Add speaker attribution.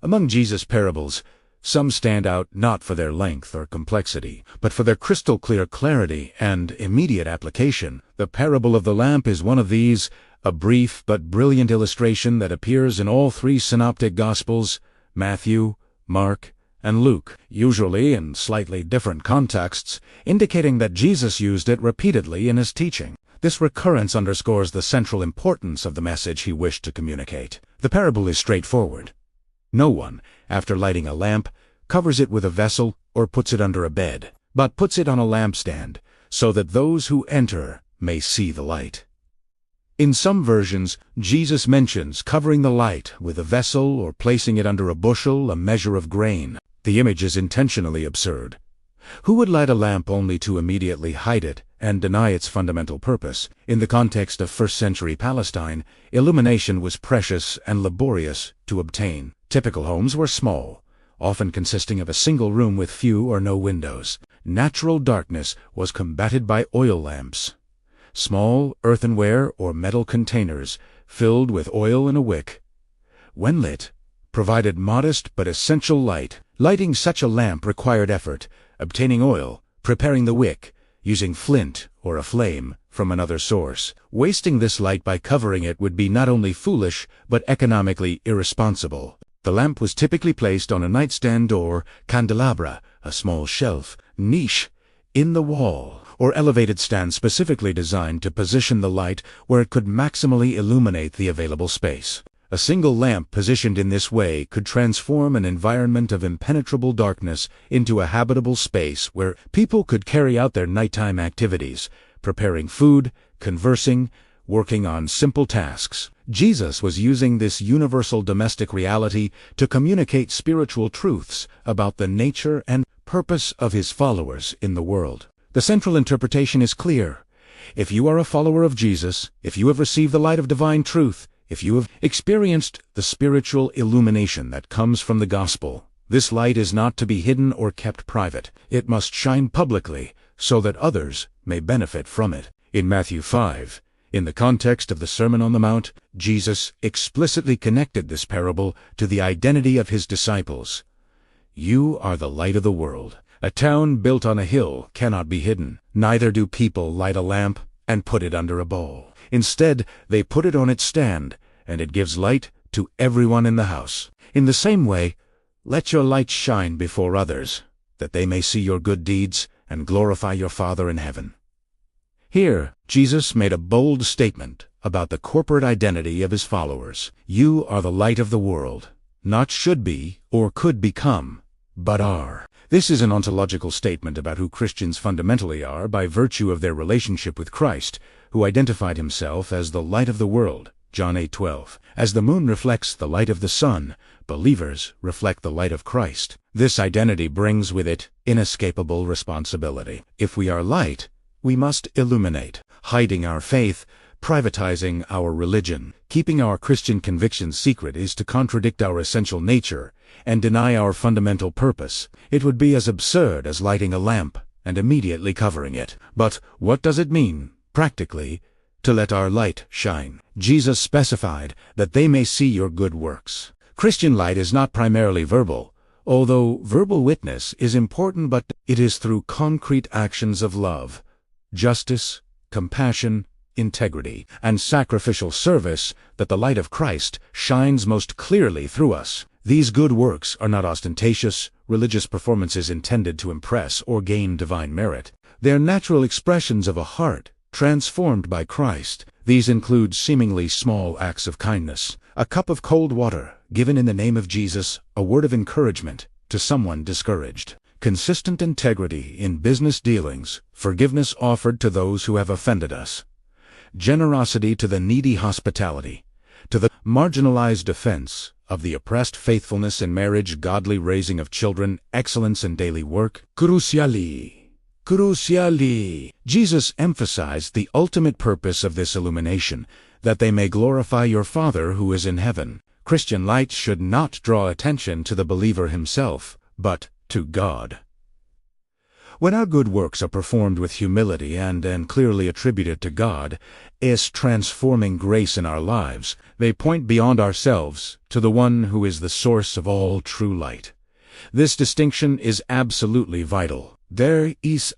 Speaker 1: Among Jesus' parables, some stand out not for their length or complexity, but for their crystal-clear clarity and immediate application. The parable of the lamp is one of these, a brief but brilliant illustration that appears in all three synoptic Gospels, Matthew, Mark, and Luke, usually in slightly different contexts, indicating that Jesus used it repeatedly in his teaching. This recurrence underscores the central importance of the message he wished to communicate. The parable is straightforward. No one, after lighting a lamp, covers it with a vessel or puts it under a bed, but puts it on a lampstand, so that those who enter may see the light. In some versions, Jesus mentions covering the light with a vessel or placing it under a bushel, a measure of grain. The image is intentionally absurd. Who would light a lamp only to immediately hide it and deny its fundamental purpose? In the context of first-century Palestine, illumination was precious and laborious to obtain. Typical homes were small, often consisting of a single room with few or no windows. Natural darkness was combated by oil lamps, small earthenware or metal containers filled with oil in a wick. When lit, provided modest but essential light. Lighting such a lamp required effort, obtaining oil, preparing the wick, using flint or a flame from another source. Wasting this light by covering it would be not only foolish, but economically irresponsible. The lamp was typically placed on a nightstand or candelabra, a small shelf, niche, in the wall, or elevated stand specifically designed to position the light where it could maximally illuminate the available space. A single lamp positioned in this way could transform an environment of impenetrable darkness into a habitable space where people could carry out their nighttime activities, preparing food, conversing, working on simple tasks. Jesus was using this universal domestic reality to communicate spiritual truths about the nature and purpose of his followers in the world. The central interpretation is clear. If you are a follower of Jesus, if you have received the light of divine truth, if you have experienced the spiritual illumination that comes from the gospel, this light is not to be hidden or kept private. It must shine publicly so that others may benefit from it. In Matthew 5, in the context of the Sermon on the Mount, Jesus explicitly connected this parable to the identity of his disciples. You are the light of the world. A town built on a hill cannot be hidden. Neither do people light a lamp and put it under a bowl. Instead, they put it on its stand, and it gives light to everyone in the house. In the same way, let your light shine before others, that they may see your good deeds and glorify your Father in heaven. Here, Jesus made a bold statement about the corporate identity of his followers. You are the light of the world, not should be or could become, but are. This is an ontological statement about who Christians fundamentally are by virtue of their relationship with Christ, who identified himself as the light of the world, John 8:12. As the moon reflects the light of the sun, believers reflect the light of Christ. This identity brings with it inescapable responsibility. If we are light, we must illuminate. Hiding our faith, privatizing our religion, keeping our Christian convictions secret is to contradict our essential nature and deny our fundamental purpose. It would be as absurd as lighting a lamp and immediately covering it. But what does it mean, practically, to let our light shine? Jesus specified that they may see your good works. Christian light is not primarily verbal, although verbal witness is important, but it is through concrete actions of love, justice, compassion, integrity, and sacrificial service that the light of Christ shines most clearly through us. These good works are not ostentatious, religious performances intended to impress or gain divine merit. They are natural expressions of a heart transformed by Christ. These include seemingly small acts of kindness, a cup of cold water given in the name of Jesus, a word of encouragement to someone discouraged, consistent integrity in business dealings, forgiveness offered to those who have offended us, generosity to the needy, hospitality to the marginalized, defense of the oppressed, faithfulness in marriage, godly raising of children, excellence in daily work. Crucially. Jesus emphasized the ultimate purpose of this illumination, that they may glorify your Father who is in heaven. Christian light should not draw attention to the believer himself, but to God. When our good works are performed with humility and clearly attributed to God, as transforming grace in our lives, they point beyond ourselves to the one who is the source of all true light. This distinction is absolutely vital. There is